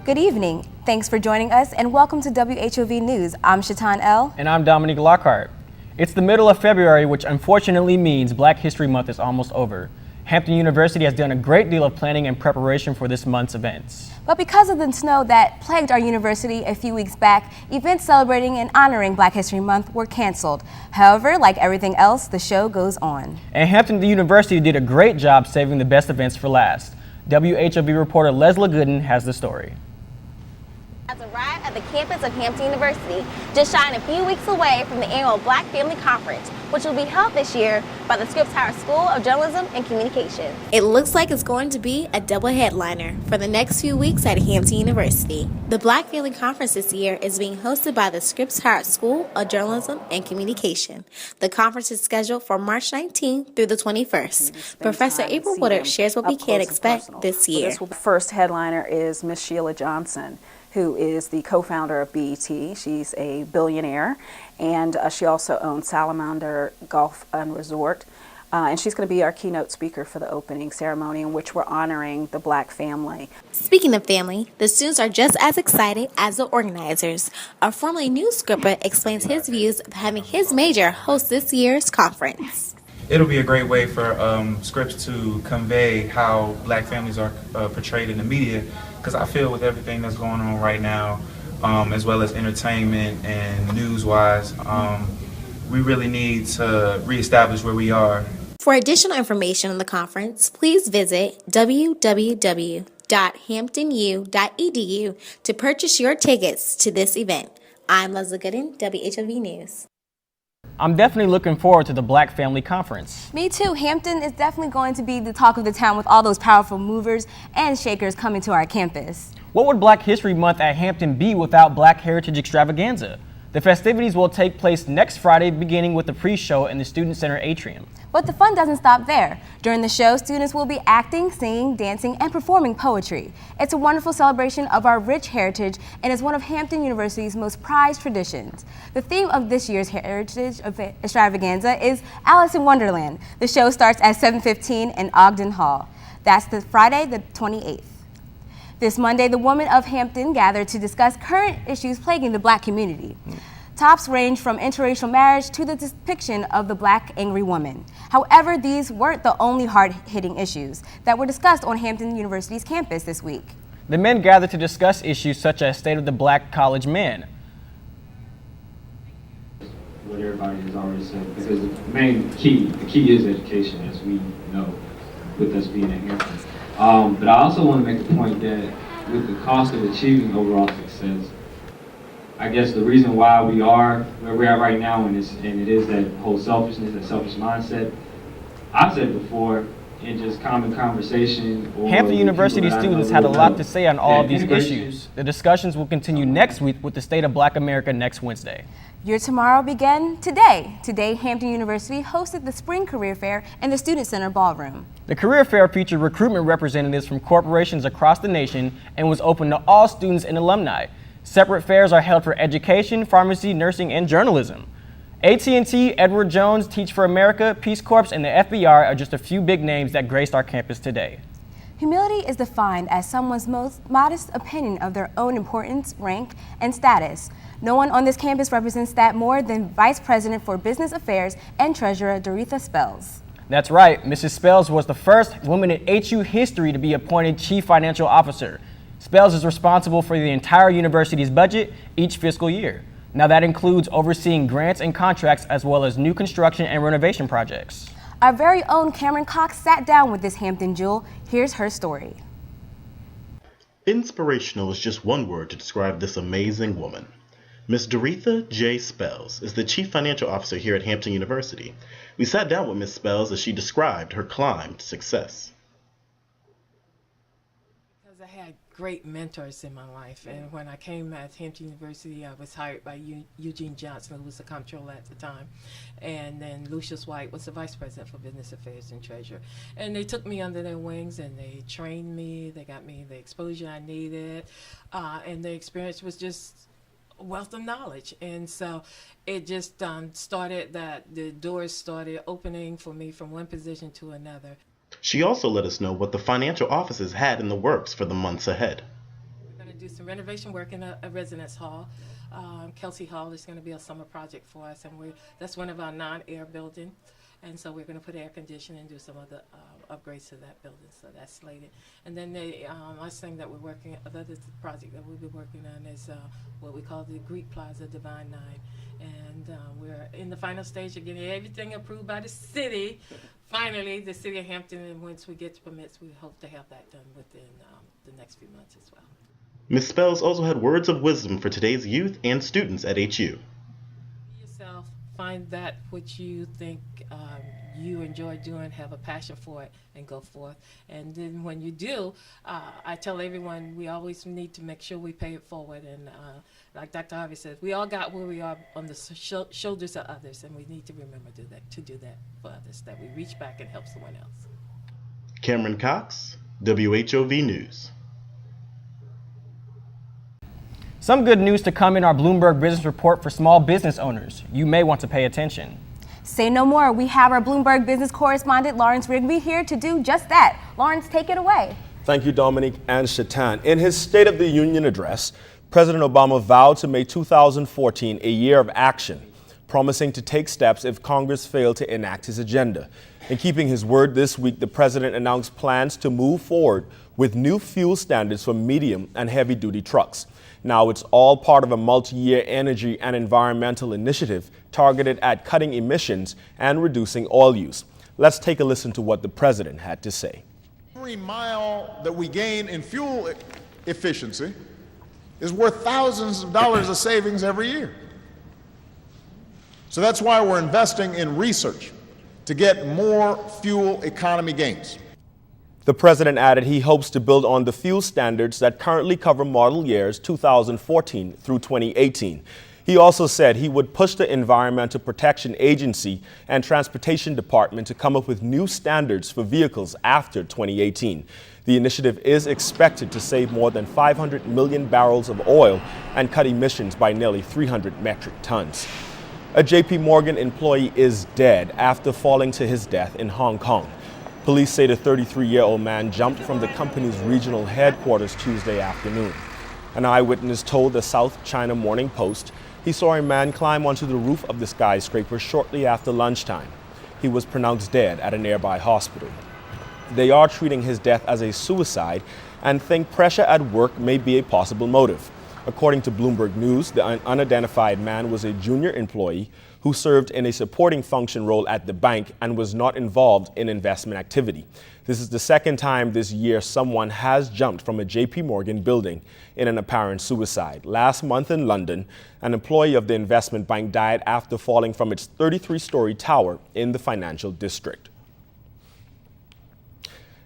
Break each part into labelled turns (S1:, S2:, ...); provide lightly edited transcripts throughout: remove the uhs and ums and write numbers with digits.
S1: Good evening. Thanks for joining us and welcome to WHOV News. I'm Chatan L.
S2: And I'm Dominique Lockhart. It's the middle of February, which unfortunately means Black History Month is almost over. Hampton University has done a great deal of planning and preparation for this month's events.
S1: But because of the snow that plagued our university a few weeks back, events celebrating and honoring Black History Month were canceled. However, like everything else, the show goes on.
S2: And Hampton University did a great job saving the best events for last. WHOV reporter Leslie Gooden has the story.
S3: Has arrived at the campus of Hampton University, just shy a few weeks away from the annual Black Family Conference, which will be held this year by the Scripps Howard School of Journalism and Communication. It looks like it's going to be a double headliner for the next few weeks at Hampton University. The Black Family Conference this year is being hosted by the Scripps Howard School of Journalism and Communication. The conference is scheduled for March 19th through the 21st. Professor April Woodard shares what we can expect this year.
S4: The first headliner is Miss Sheila Johnson, who is the co-founder of BET. She's a billionaire, and she also owns Salamander Golf and Resort. And she's going to be our keynote speaker for the opening ceremony, in which we're honoring the Black family.
S3: Speaking of family, the students are just as excited as the organizers. A formerly news scripper explains his views of having his major host this year's conference.
S5: It'll be a great way for Scripps to convey how Black families are portrayed in the media, because I feel with everything that's going on right now, as well as entertainment and news-wise, we really need to reestablish where we are.
S3: For additional information on the conference, please visit www.hamptonu.edu to purchase your tickets to this event. I'm Leslie Gooden, WHOV News.
S2: I'm definitely looking forward to the Black Family Conference.
S1: Me too. Hampton is definitely going to be the talk of the town with all those powerful movers and shakers coming to our campus.
S2: What would Black History Month at Hampton be without Black Heritage Extravaganza? The festivities will take place next Friday, beginning with the pre-show in the Student Center atrium.
S1: But the fun doesn't stop there. During the show, students will be acting, singing, dancing, and performing poetry. It's a wonderful celebration of our rich heritage and is one of Hampton University's most prized traditions. The theme of this year's Heritage Extravaganza is Alice in Wonderland. The show starts at 7:15 in Ogden Hall. That's the Friday, the 28th. This Monday, the women of Hampton gathered to discuss current issues plaguing the Black community. Topics range from interracial marriage to the depiction of the Black angry woman. However, these weren't the only hard-hitting issues that were discussed on Hampton University's campus this week.
S2: The men gathered to discuss issues such as state of the Black college man.
S6: What everybody has already said, because the key is education, as we know, with us being at Hampton. But I also want to make the point that with the cost of achieving overall success, I guess the reason why we are where we are right now, and it is that whole selfishness, that selfish mindset. I've said before, in just common conversation.
S2: Hampton University students had a lot to say on all of these issues. The discussions will continue next week with the State of Black America next Wednesday.
S1: Your tomorrow began today. Today, Hampton University hosted the Spring Career Fair in the Student Center Ballroom.
S2: The Career Fair featured recruitment representatives from corporations across the nation and was open to all students and alumni. Separate fairs are held for education, pharmacy, nursing, and journalism. AT&T, Edward Jones, Teach for America, Peace Corps, and the FBI are just a few big names that graced our campus today.
S1: Humility is defined as someone's most modest opinion of their own importance, rank, and status. No one on this campus represents that more than Vice President for Business Affairs and Treasurer Doretha Spells.
S2: That's right, Mrs. Spells was the first woman in HU history to be appointed Chief Financial Officer. Spells is responsible for the entire university's budget each fiscal year. Now that includes overseeing grants and contracts as well as new construction and renovation projects.
S1: Our very own Cameron Cox sat down with this Hampton jewel. Here's her story.
S7: Inspirational is just one word to describe this amazing woman. Ms. Doretha J. Spells is the Chief Financial Officer here at Hampton University. We sat down with Ms. Spells as she described her climb to success.
S8: Because I had great mentors in my life, and when I came at Hampton University, I was hired by Eugene Johnson, who was the comptroller at the time, and then Lucius White was the Vice President for Business Affairs and Treasurer. And they took me under their wings, and they trained me, they got me the exposure I needed, and the experience was just wealth of knowledge. And so it just started that the doors started opening for me from one position to another.
S7: She also let us know what the financial offices had in the works for the months ahead.
S8: We're going to do some renovation work in a residence hall. Kelsey Hall is going to be a summer project for us, and that's one of our non-air buildings. And so we're going to put air conditioning and do some other upgrades to that building. So that's slated. And then the last thing that we're working, other project that we'll be working on is what we call the Greek Plaza Divine Nine. And we're in the final stage of getting everything approved by the city. Finally, the city of Hampton, and once we get the permits, we hope to have that done within the next few months as well.
S7: Ms. Spells also had words of wisdom for today's youth and students at HU.
S8: Be yourself, find that which you think you enjoy doing, have a passion for it, and go forth. And then when you do, I tell everyone we always need to make sure we pay it forward. And like Dr. Harvey says, we all got where we are on the shoulders of others, and we need to remember to do that for others, that we reach back and help someone else.
S7: Cameron Cox, WHOV News.
S2: Some good news to come in our Bloomberg Business Report for small business owners. You may want to pay attention.
S1: Say no more. We have our Bloomberg business correspondent, Lawrence Rigby, here to do just that. Lawrence, take it away.
S9: Thank you, Dominique and Chatan. In his State of the Union address, President Obama vowed to make 2014 a year of action, promising to take steps if Congress failed to enact his agenda. In keeping his word this week, the president announced plans to move forward with new fuel standards for medium and heavy-duty trucks. Now, it's all part of a multi-year energy and environmental initiative targeted at cutting emissions and reducing oil use. Let's take a listen to what the president had to say.
S10: Every mile that we gain in fuel efficiency is worth thousands of dollars of savings every year. So that's why we're investing in research to get more fuel economy gains.
S9: The president added he hopes to build on the fuel standards that currently cover model years 2014 through 2018. He also said he would push the Environmental Protection Agency and Transportation Department to come up with new standards for vehicles after 2018. The initiative is expected to save more than 500 million barrels of oil and cut emissions by nearly 300 metric tons. A JP Morgan employee is dead after falling to his death in Hong Kong. Police say the 33-year-old man jumped from the company's regional headquarters Tuesday afternoon. An eyewitness told the South China Morning Post he saw a man climb onto the roof of the skyscraper shortly after lunchtime. He was pronounced dead at a nearby hospital. They are treating his death as a suicide and think pressure at work may be a possible motive. According to Bloomberg News, the unidentified man was a junior employee who served in a supporting function role at the bank and was not involved in investment activity. This is the second time this year someone has jumped from a JP Morgan building in an apparent suicide. Last month in London, an employee of the investment bank died after falling from its 33-story tower in the financial district.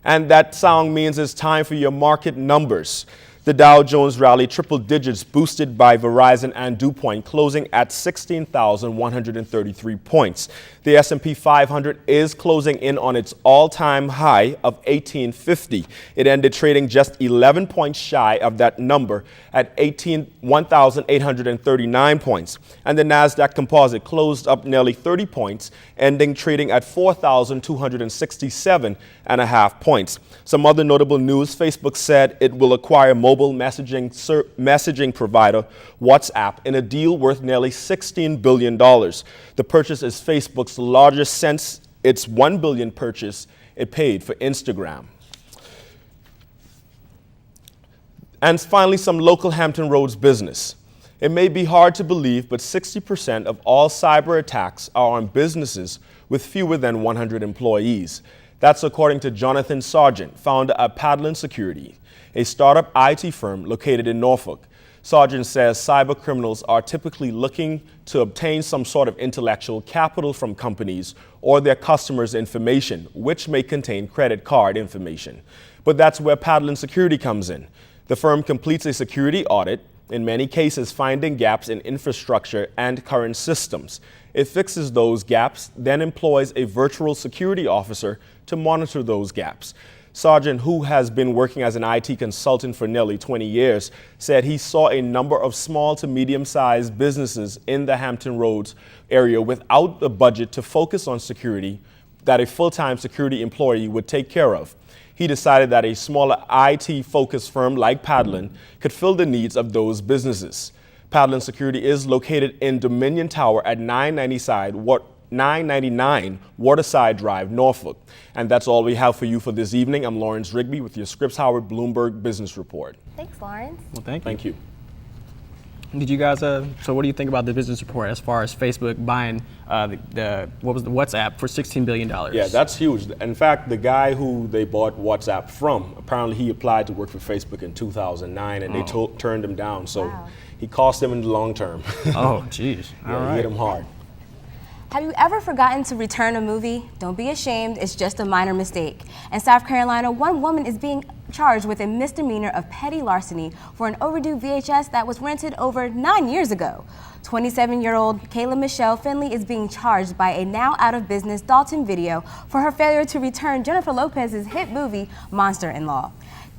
S9: And that sound means it's time for your market numbers. The Dow Jones rallied triple digits boosted by Verizon and DuPont, closing at 16,133 points. The S&P 500 is closing in on its all-time high of 1850. It ended trading just 11 points shy of that number at 1,839 points. And the Nasdaq Composite closed up nearly 30 points, ending trading at 4,267.5 points. Some other notable news: Facebook said it will acquire mobile messaging provider WhatsApp in a deal worth nearly $16 billion. The purchase is Facebook's largest since its $1 billion purchase it paid for Instagram. And finally, some local Hampton Roads business. It may be hard to believe, but 60% of all cyber attacks are on businesses with fewer than 100 employees. That's according to Jonathan Sargent, founder of Padlin Security, a startup IT firm located in Norfolk. Sargent says cyber criminals are typically looking to obtain some sort of intellectual capital from companies or their customers' information, which may contain credit card information. But that's where Padlin Security comes in. The firm completes a security audit, in many cases finding gaps in infrastructure and current systems. It fixes those gaps, then employs a virtual security officer to monitor those gaps. Sargent, who has been working as an IT consultant for nearly 20 years, said he saw a number of small to medium-sized businesses in the Hampton Roads area without the budget to focus on security that a full-time security employee would take care of. he decided that a smaller IT-focused firm like Padlin could fill the needs of those businesses. Padlin Security is located in Dominion Tower at 999 Waterside Drive, Norfolk. And that's all we have for you for this evening. I'm Lawrence Rigby with your Scripps Howard Bloomberg Business Report.
S1: Thanks, Lawrence.
S2: Well, thank you.
S9: Thank you.
S2: Did you guys, so what do you think about the business report as far as Facebook buying the WhatsApp for $16 billion?
S9: Yeah, that's huge. In fact, the guy who they bought WhatsApp from, apparently he applied to work for Facebook in 2009 and they turned him down. So he cost them in the long term.
S2: Oh, geez.
S9: Yeah,
S2: All right.
S9: He hit him hard.
S1: Have you ever forgotten to return a movie? Don't be ashamed, it's just a minor mistake. In South Carolina, one woman is being charged with a misdemeanor of petty larceny for an overdue VHS that was rented over 9 years ago. 27-year-old Kayla Michelle Finley is being charged by a now out-of-business Dalton Video for her failure to return Jennifer Lopez's hit movie, Monster-in-Law.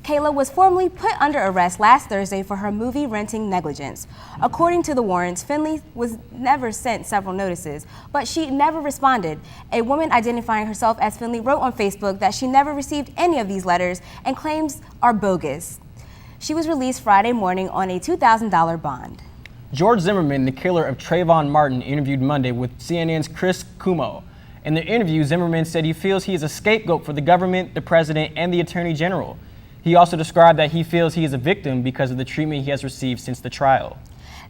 S1: Kayla was formally put under arrest last Thursday for her movie renting negligence. According to the warrants, Finley was never sent several notices, but she never responded. A woman identifying herself as Finley wrote on Facebook that she never received any of these letters and claims are bogus. She was released Friday morning on a $2,000 bond.
S2: George Zimmerman, the killer of Trayvon Martin, interviewed Monday with CNN's Chris Cuomo. In the interview, Zimmerman said he feels he is a scapegoat for the government, the president, and the attorney general. He also described that he feels he is a victim because of the treatment he has received since the trial.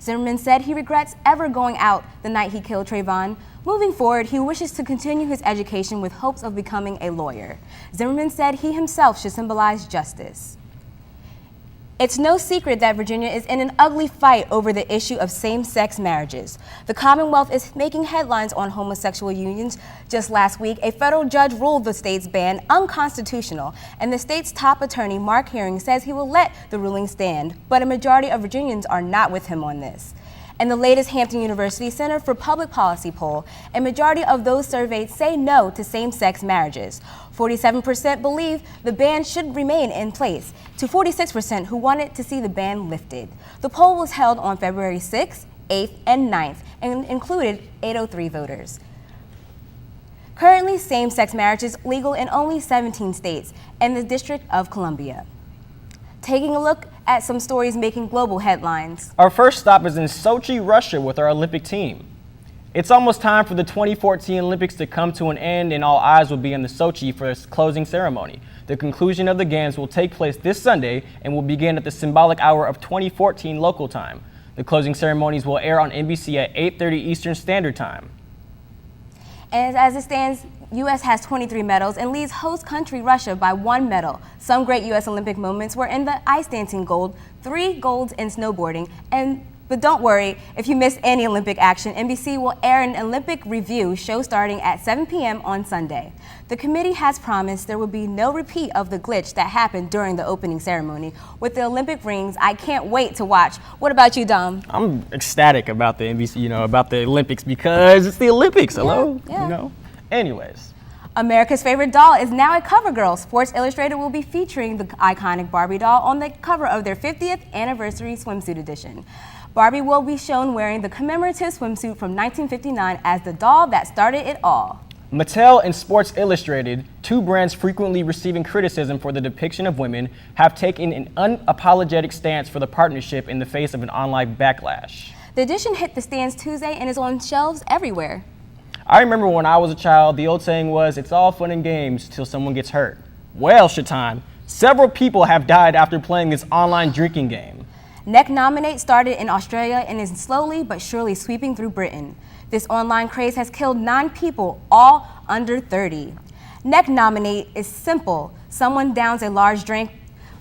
S1: Zimmerman said he regrets ever going out the night he killed Trayvon. Moving forward, he wishes to continue his education with hopes of becoming a lawyer. Zimmerman said he himself should symbolize justice. It's no secret that Virginia is in an ugly fight over the issue of same-sex marriages. The Commonwealth is making headlines on homosexual unions. Just last week, a federal judge ruled the state's ban unconstitutional, and the state's top attorney, Mark Herring, says he will let the ruling stand, but a majority of Virginians are not with him on this. In the latest Hampton University Center for Public Policy poll, a majority of those surveyed say no to same-sex marriages. 47% believe the ban should remain in place, to 46% who wanted to see the ban lifted. The poll was held on February 6th, 8th, and 9th and included 803 voters. Currently, same-sex marriage is legal in only 17 states and the District of Columbia. Taking a look at some stories making global headlines.
S2: Our first stop is in Sochi, Russia with our Olympic team. It's almost time for the 2014 Olympics to come to an end, and all eyes will be on the Sochi for its closing ceremony. The conclusion of the Games will take place this Sunday and will begin at the symbolic hour of 2014 local time. The closing ceremonies will air on NBC at 8:30 Eastern Standard Time.
S1: And as it stands, U.S. has 23 medals and leads host country Russia by 1 medal. Some great U.S. Olympic moments were in the ice dancing gold, 3 golds in snowboarding, but don't worry, if you missed any Olympic action, NBC will air an Olympic review show starting at 7 p.m. on Sunday. The committee has promised there will be no repeat of the glitch that happened during the opening ceremony. With the Olympic rings, I can't wait to watch. What about you, Dom?
S2: I'm ecstatic about the NBC, about the Olympics because it's the Olympics. Hello?
S1: Yeah.
S2: Anyways.
S1: America's favorite doll is now a cover girl. Sports Illustrated will be featuring the iconic Barbie doll on the cover of their 50th anniversary swimsuit edition. Barbie will be shown wearing the commemorative swimsuit from 1959 as the doll that started it all.
S2: Mattel and Sports Illustrated, 2 brands frequently receiving criticism for the depiction of women, have taken an unapologetic stance for the partnership in the face of an online backlash.
S1: The edition hit the stands Tuesday and is on shelves everywhere.
S2: I remember when I was a child, the old saying was, it's all fun and games till someone gets hurt. Well, Chatan, several people have died after playing this online drinking game.
S1: Neck Nominate started in Australia and is slowly but surely sweeping through Britain. This online craze has killed 9 people, all under 30. Neck Nominate is simple. Someone downs a large drink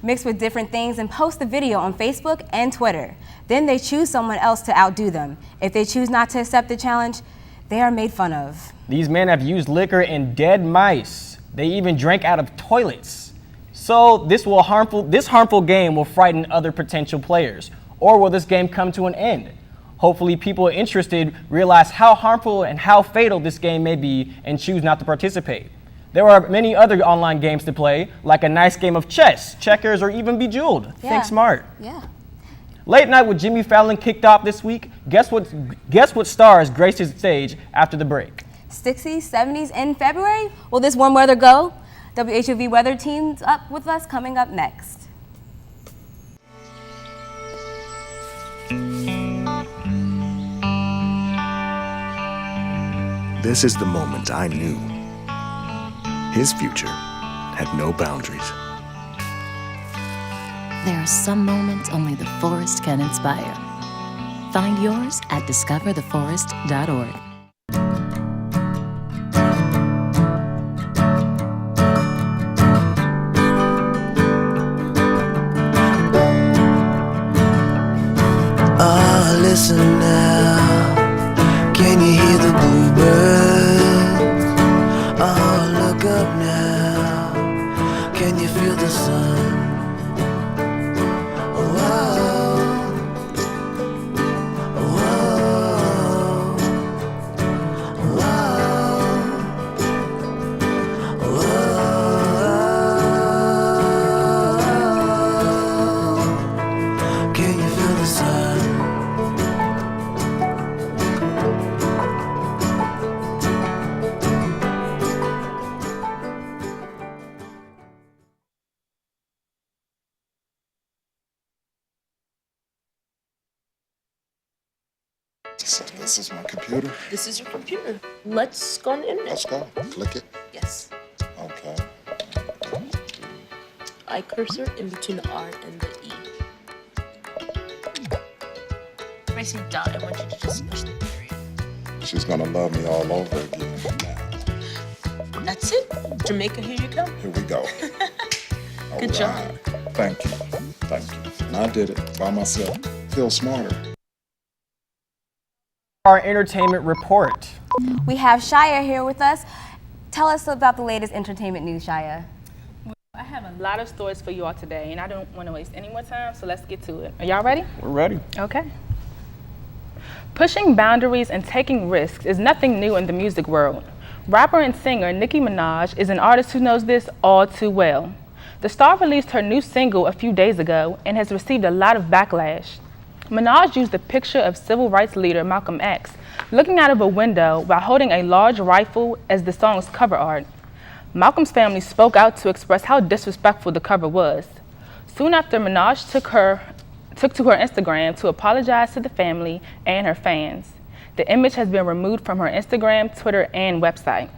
S1: mixed with different things and posts the video on Facebook and Twitter. Then they choose someone else to outdo them. If they choose not to accept the challenge, they are made fun of.
S2: These men have used liquor and dead mice. They even drank out of toilets. So this harmful game will frighten other potential players. Or will this game come to an end? Hopefully people interested realize how harmful and how fatal this game may be and choose not to participate. There are many other online games to play, like a nice game of chess, checkers, or even Bejeweled.
S1: Yeah.
S2: Think smart.
S1: Yeah.
S2: Late Night with Jimmy Fallon kicked off this week. Guess what stars graced his stage after the break?
S1: 60s, 70s, in February? Will this warm weather go? WHOV weather teams up with us coming up next.
S11: This is the moment I knew. His future had no boundaries.
S12: There are some moments only the forest can inspire. Find yours at discovertheforest.org.
S13: Listen now, can you hear the bluebirds? Oh, look up now, can you feel the sun?
S14: This is my computer.
S15: This is your computer. Let's go on the internet.
S14: Let's go. Click it.
S15: Yes.
S14: Okay.
S15: I cursor in between the R and the E. When I say dot, I want you to just push the period.
S14: She's gonna love me all over again now.
S15: That's it. Jamaica, here you go.
S14: Here we go.
S15: Good job.
S14: Thank you. Thank you. And I did it by myself. Feel smarter.
S2: Our entertainment report.
S1: We have Chya here with us. Tell us about the latest entertainment news, Chya.
S16: I have a lot of stories for you all today, and I don't want to waste any more time, so let's get to it. Are y'all ready?
S2: We're ready.
S16: Okay. Pushing boundaries and taking risks is nothing new in the music world. Rapper and singer Nicki Minaj is an artist who knows this all too well. The star released her new single a few days ago and has received a lot of backlash. Minaj used a picture of civil rights leader Malcolm X looking out of a window while holding a large rifle as the song's cover art. Malcolm's family spoke out to express how disrespectful the cover was. Soon after, Minaj took to her Instagram to apologize to the family and her fans. The image has been removed from her Instagram, Twitter, and website.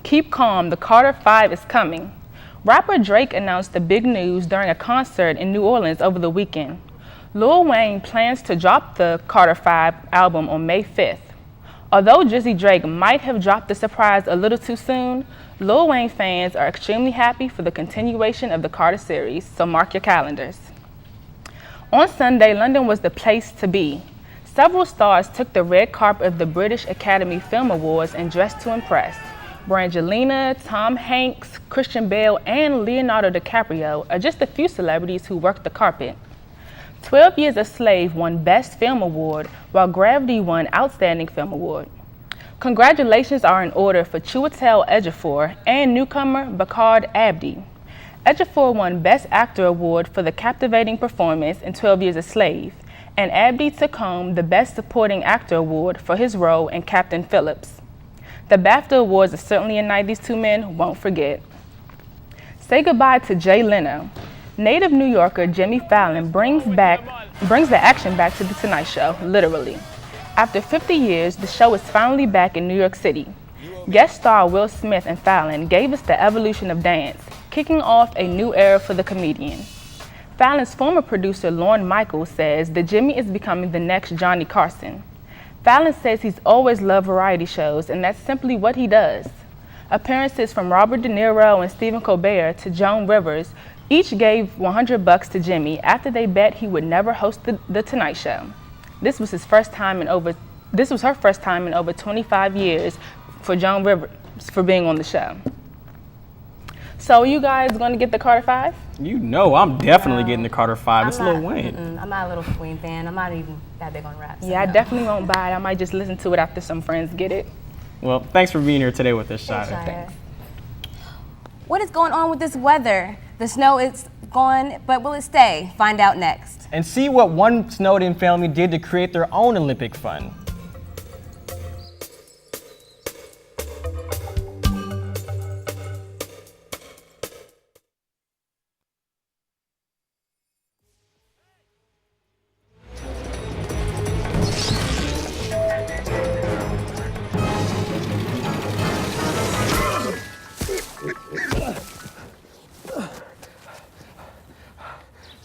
S16: Keep calm, the Carter 5 is coming. Rapper Drake announced the big news during a concert in New Orleans over the weekend. Lil Wayne plans to drop the Carter 5 album on May 5th. Although Drizzy Drake might have dropped the surprise a little too soon, Lil Wayne fans are extremely happy for the continuation of the Carter series, so mark your calendars. On Sunday, London was the place to be. Several stars took the red carpet of the British Academy Film Awards and dressed to impress. Brangelina, Tom Hanks, Christian Bale, and Leonardo DiCaprio are just a few celebrities who worked the carpet. 12 Years a Slave won Best Film Award, while Gravity won Outstanding Film Award. Congratulations are in order for Chiwetel Ejiofor and newcomer Bakard Abdi. Ejiofor won Best Actor Award for the captivating performance in 12 Years a Slave, and Abdi took home the Best Supporting Actor Award for his role in Captain Phillips. The BAFTA Awards are certainly a night these two men won't forget. Say goodbye to Jay Leno. Native New Yorker Jimmy Fallon brings the action back to The Tonight Show, literally. After 50 years, the show is finally back in New York City. Guest star Will Smith and Fallon gave us the evolution of dance, kicking off a new era for the comedian. Fallon's former producer Lorne Michaels says that Jimmy is becoming the next Johnny Carson. Fallon says he's always loved variety shows, and that's simply what he does. Appearances from Robert De Niro and Stephen Colbert to Joan Rivers each gave $100 to Jimmy after they bet he would never host the Tonight Show. This was her first time in over 25 years for Joan Rivers for being on the show. So you guys going to get the Carter 5?
S2: You know I'm definitely getting the Carter 5. It's Lil Wayne.
S1: I'm not a Lil Wayne fan. I'm not even that big on rap. So
S16: Yeah,
S1: no.
S16: I definitely won't buy it. I might just listen to it after some friends get it.
S2: Well, thanks for being here today with us, Chatan.
S1: Thanks. What is going on with this weather? The snow is gone, but will it stay? Find out next.
S2: And see what one Snowden family did to create their own Olympic fund.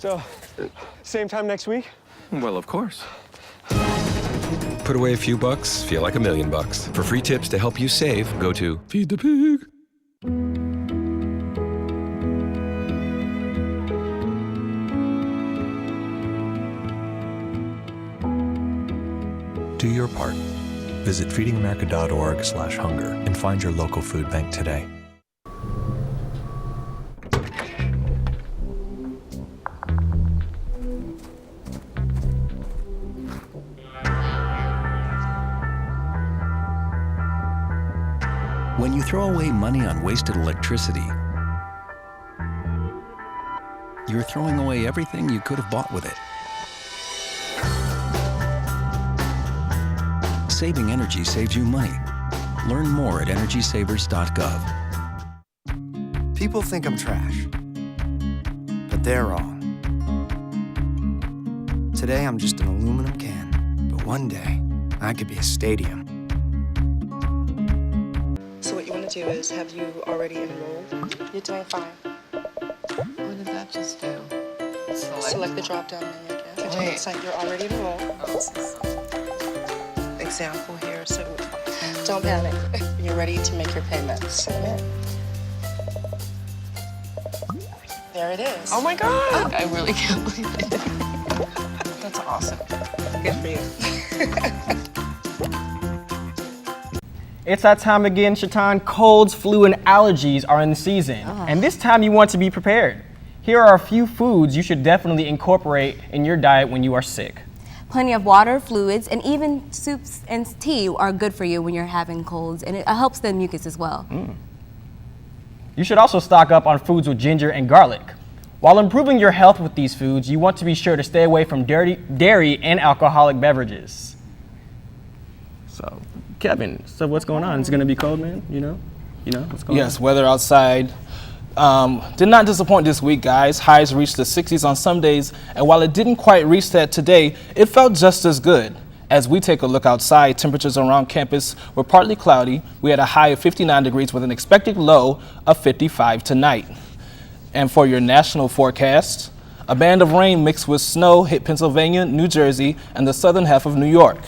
S17: So, same time next week?
S18: Well, of course. Put away a few bucks, feel like $1 million. For free tips to help you save, go to Feed the Pig.
S19: Do your part. Visit feedingamerica.org/hunger and find your local food bank today.
S20: When you throw away money on wasted electricity, you're throwing away everything you could have bought with it. Saving energy saves you money. Learn more at energysavers.gov.
S21: People think I'm trash, but they're wrong. Today I'm just an aluminum can, but one day I could be a stadium.
S22: So what you want to do is, have you already enrolled? You're doing fine.
S15: What did that just do?
S22: Select the drop-down menu again.
S15: Wait.
S22: So you're already enrolled. Example here, so don't panic. You're ready to make your payments. Submit. There it is.
S15: Oh my God! I really can't believe it.
S22: That's awesome. Good for you.
S2: It's that time again, Chatan. Colds, flu, and allergies are in the season. And this time you want to be prepared. Here are a few foods you should definitely incorporate in your diet when you are sick.
S1: Plenty of water, fluids, and even soups and tea are good for you when you're having colds, and it helps the mucus as well.
S2: You should also stock up on foods with ginger and garlic. While improving your health with these foods, you want to be sure to stay away from dairy and alcoholic beverages. So, Kevin, so what's going on? It's going to be cold, man? You know what's going on?
S23: Yes, weather outside did not disappoint this week, guys. Highs reached the 60s on some days, and while it didn't quite reach that today, it felt just as good. As we take a look outside, temperatures around campus were partly cloudy. We had a high of 59 degrees with an expected low of 55 tonight. And for your national forecast, a band of rain mixed with snow hit Pennsylvania, New Jersey, and the southern half of New York,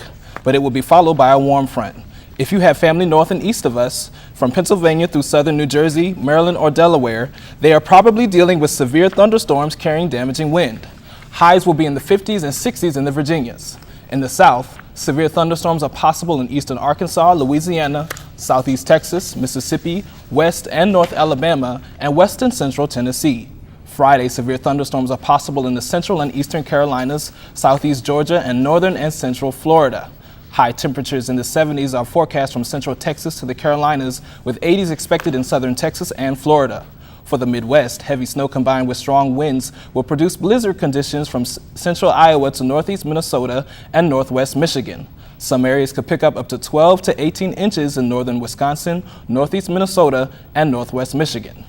S23: but it will be followed by a warm front. If you have family north and east of us, from Pennsylvania through southern New Jersey, Maryland, or Delaware, they are probably dealing with severe thunderstorms carrying damaging wind. Highs will be in the 50s and 60s in the Virginias. In the south, severe thunderstorms are possible in eastern Arkansas, Louisiana, southeast Texas, Mississippi, west and north Alabama, and western central Tennessee. Friday, severe thunderstorms are possible in the central and eastern Carolinas, southeast Georgia, and northern and central Florida. High temperatures in the 70s are forecast from central Texas to the Carolinas, with 80s expected in southern Texas and Florida. For the Midwest, heavy snow combined with strong winds will produce blizzard conditions from central Iowa to northeast Minnesota and northwest Michigan. Some areas could pick up to 12 to 18 inches in northern Wisconsin, northeast Minnesota, and northwest Michigan.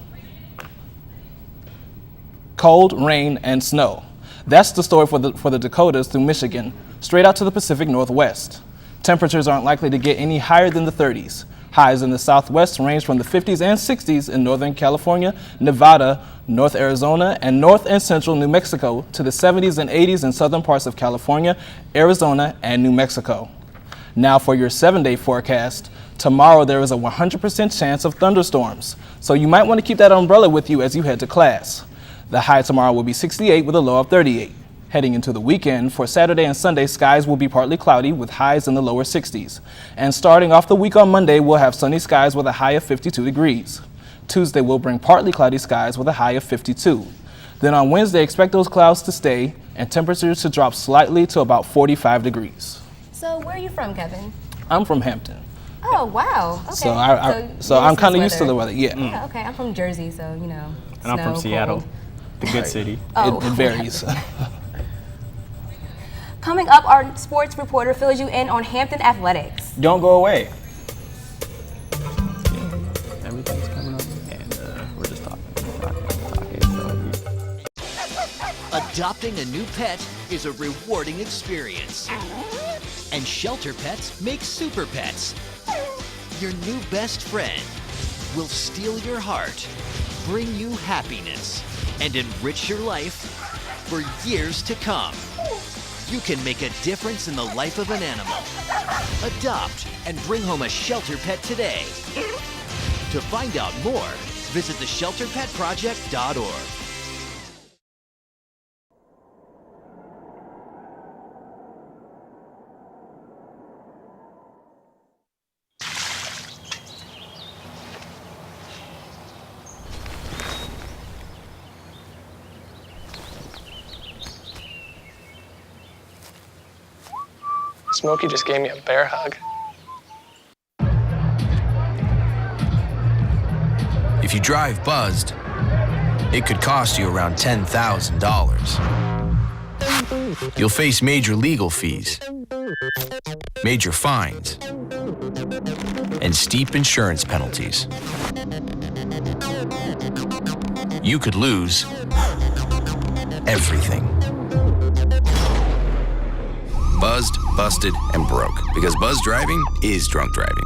S23: Cold, rain, and snow. That's the story for the Dakotas through Michigan, straight out to the Pacific Northwest. Temperatures aren't likely to get any higher than the 30s. Highs in the southwest range from the 50s and 60s in northern California, Nevada, North Arizona, and north and central New Mexico, to the 70s and 80s in southern parts of California, Arizona, and New Mexico. Now for your 7-day forecast. Tomorrow there is a 100% chance of thunderstorms, so you might want to keep that umbrella with you as you head to class. The high tomorrow will be 68 with a low of 38. Heading into the weekend, for Saturday and Sunday, skies will be partly cloudy with highs in the lower 60s. And starting off the week on Monday, we'll have sunny skies with a high of 52 degrees. Tuesday will bring partly cloudy skies with a high of 52. Then on Wednesday, expect those clouds to stay and temperatures to drop slightly to about 45 degrees.
S1: So where are you from, Kevin?
S23: I'm from Hampton.
S1: Oh, wow. Okay.
S23: So I'm kind of used to the weather, yeah.
S1: Okay, I'm from Jersey, so, you know,
S2: And I'm from
S1: snow,
S2: Seattle,
S1: cold.
S2: the good city.
S1: Oh.
S23: It varies.
S1: Coming up, our sports reporter fills you in on Hampton athletics.
S2: Don't go away. Everything's coming up, and we're just talking.
S24: Adopting a new pet is a rewarding experience. And shelter pets make super pets. Your new best friend will steal your heart, bring you happiness, and enrich your life for years to come. You can make a difference in the life of an animal. Adopt and bring home a shelter pet today. To find out more, visit theshelterpetproject.org.
S3: Smokey just gave me a bear hug.
S4: If you drive buzzed, it could cost you around $10,000. You'll face major legal fees, major fines, and steep insurance penalties. You could lose everything. Buzzed, busted, and broke. Because buzz driving is drunk driving.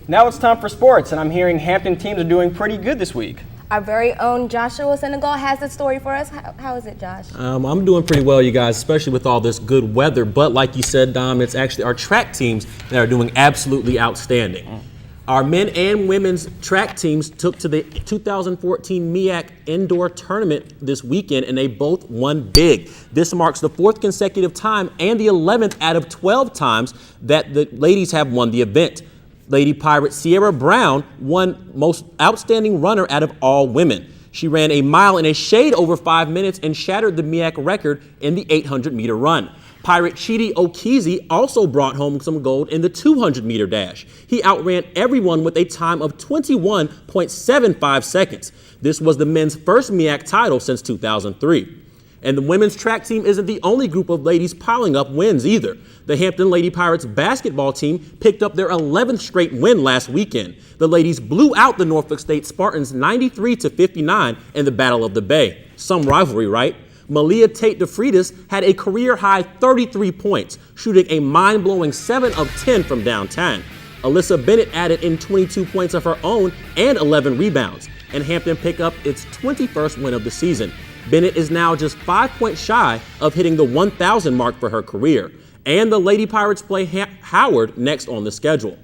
S2: Now it's time for sports, and I'm hearing Hampton teams are doing pretty good this week.
S1: Our very own Joshua Senegal has the story for us. How is it, Josh?
S5: I'm doing pretty well, you guys, especially with all this good weather. But like you said, Dom, it's actually our track teams that are doing absolutely outstanding. Our men and women's track teams took to the 2014 MEAC Indoor Tournament this weekend, and they both won big. This marks the 4th consecutive time and the 11th out of 12 times that the ladies have won the event. Lady Pirate Sierra Brown won Most Outstanding Runner out of all women. She ran a mile in a shade over 5 minutes and shattered the MEAC record in the 800-meter run. Pirate Chidi Okezie also brought home some gold in the 200-meter dash. He outran everyone with a time of 21.75 seconds. This was the men's first MEAC title since 2003. And the women's track team isn't the only group of ladies piling up wins either. The Hampton Lady Pirates basketball team picked up their 11th straight win last weekend. The ladies blew out the Norfolk State Spartans 93-59 in the Battle of the Bay. Some rivalry, right? Malia Tate DeFreitas had a career-high 33 points, shooting a mind-blowing 7 of 10 from downtown. Alyssa Bennett added in 22 points of her own and 11 rebounds, and Hampton picked up its 21st win of the season. Bennett is now just 5 points shy of hitting the 1,000 mark for her career. And the Lady Pirates play Howard next on the schedule.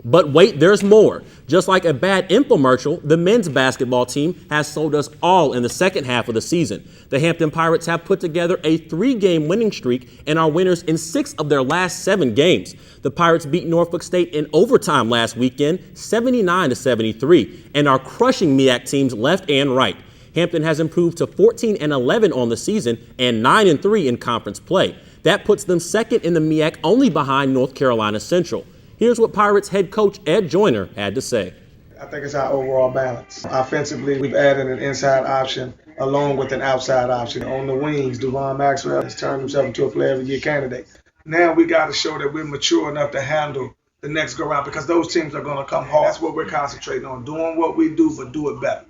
S5: But wait, there's more. Just like a bad infomercial, the men's basketball team has sold us all in the second half of the season. The Hampton Pirates have put together a 3-game winning streak and are winners in 6 of their last 7 games. The Pirates beat Norfolk State in overtime last weekend, 79-73, and are crushing MEAC teams left and right. Hampton has improved to 14-11 on the season and 9-3 in conference play. That puts them second in the MEAC, only behind North Carolina Central. Here's what Pirates head coach Ed Joyner had to say.
S6: I think it's our overall balance. Offensively, we've added an inside option along with an outside option. On the wings, Devon Maxwell has turned himself into a player of the year candidate. Now we got to show that we're mature enough to handle the next go round because those teams are going to come hard. That's what we're concentrating on, doing what we do, but do it better.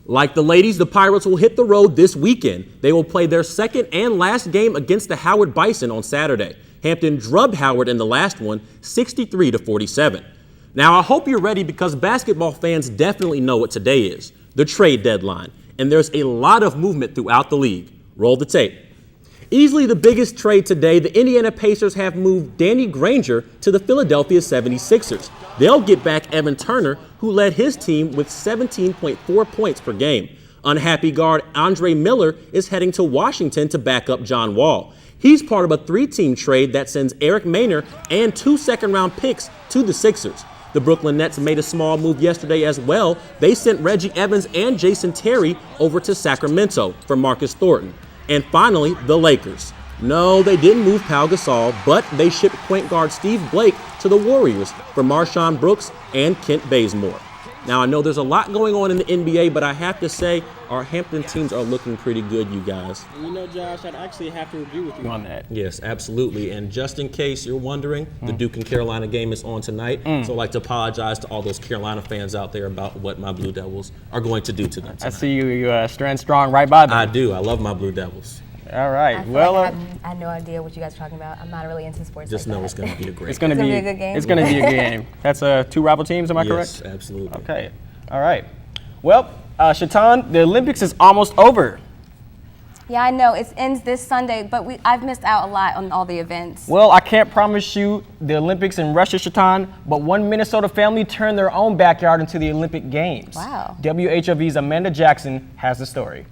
S5: Like the ladies, the Pirates will hit the road this weekend. They will play their second and last game against the Howard Bison on Saturday. Hampton drubbed Howard in the last one, 63-47. Now, I hope you're ready because basketball fans definitely know what today is, the trade deadline. And there's a lot of movement throughout the league. Roll the tape. Easily the biggest trade today, the Indiana Pacers have moved Danny Granger to the Philadelphia 76ers. They'll get back Evan Turner, who led his team with 17.4 points per game. Unhappy guard Andre Miller is heading to Washington to back up John Wall. He's part of a 3-team trade that sends Eric Maynor and 2 second-round picks to the Sixers. The Brooklyn Nets made a small move yesterday as well. They sent Reggie Evans and Jason Terry over to Sacramento for Marcus Thornton. And finally, the Lakers. No, they didn't move Pau Gasol, but they shipped point guard Steve Blake to the Warriors for Marshawn Brooks and Kent Bazemore. Now, I know there's a lot going on in the NBA, but I have to say our Hampton teams are looking pretty good, you guys.
S2: You know, Josh, I'd actually have to agree with you on that.
S5: Yes, absolutely. And just in case you're wondering, the Duke and Carolina game is on tonight. So I'd like to apologize to all those Carolina fans out there about what my Blue Devils are going to do to them tonight.
S2: I see you stand strong right by them.
S5: I do. I love my Blue Devils.
S2: All right.
S1: I had no idea what you guys were talking about. I'm not really into sports.
S5: Just
S1: like
S5: know
S1: that.
S5: it's going to be a great
S2: It's going to be
S1: a good game.
S2: It's going to be a good game. That's 2 rival teams, am I correct?
S5: Yes, absolutely.
S2: Okay. All right. Well, Chatan, the Olympics is almost over.
S1: Yeah, I know. It ends this Sunday, but I've missed out a lot on all the events.
S2: Well, I can't promise you the Olympics in Russia, Chatan, but one Minnesota family turned their own backyard into the Olympic Games.
S1: Wow.
S2: WHOV's Amanda Jackson has the story.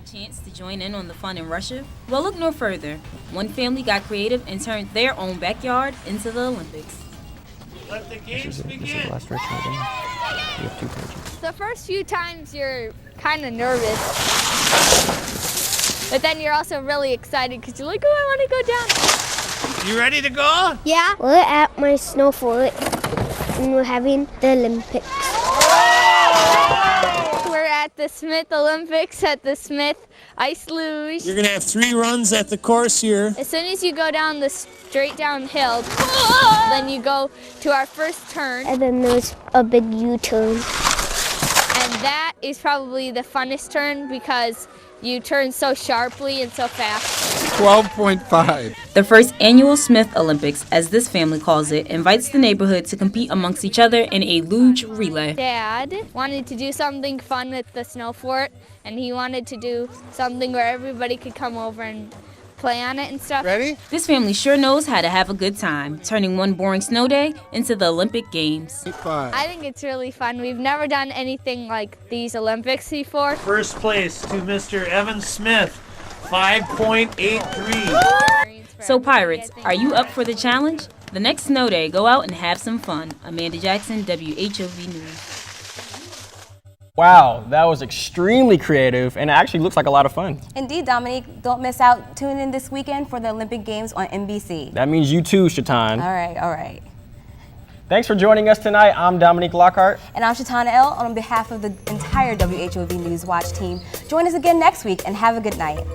S7: Chance to join in on the fun in Russia? Well, look no further. One family got creative and turned their own backyard into the Olympics.
S8: Let the games begin.
S9: The first few times you're kind of nervous, but then you're also really excited because you're like, oh, I want to go down.
S8: You ready to go?
S10: Yeah. We're at my snow fort and we're having the Olympics.
S9: We're at the Smith Olympics at the Smith Ice Luge.
S8: You're going to have 3 runs at the course here.
S9: As soon as you go down the straight downhill, then you go to our first turn.
S10: And then there's a big U-turn.
S9: And that is probably the funnest turn because you turn so sharply and so fast.
S8: 12.5.
S7: The first annual Smith Olympics, as this family calls it, invites the neighborhood to compete amongst each other in a luge relay.
S9: Dad wanted to do something fun at the snow fort, and he wanted to do something where everybody could come over and play on it and stuff.
S8: Ready?
S7: This family sure knows how to have a good time, turning one boring snow day into the Olympic Games.
S9: I think it's really fun. We've never done anything like these Olympics before.
S8: First place to Mr. Evan Smith, 5.83.
S7: So Pirates, are you up for the challenge? The next snow day, go out and have some fun. Amanda Jackson, WHOV News.
S2: Wow, that was extremely creative and it actually looks like a lot of fun.
S1: Indeed, Dominique. Don't miss out. Tune in this weekend for the Olympic Games on NBC.
S2: That means you too, Chatan.
S1: All right, all right.
S2: Thanks for joining us tonight. I'm Dominique Lockhart.
S1: And I'm Chatan L. On behalf of the entire WHOV News Watch team. Join us again next week and have a good night.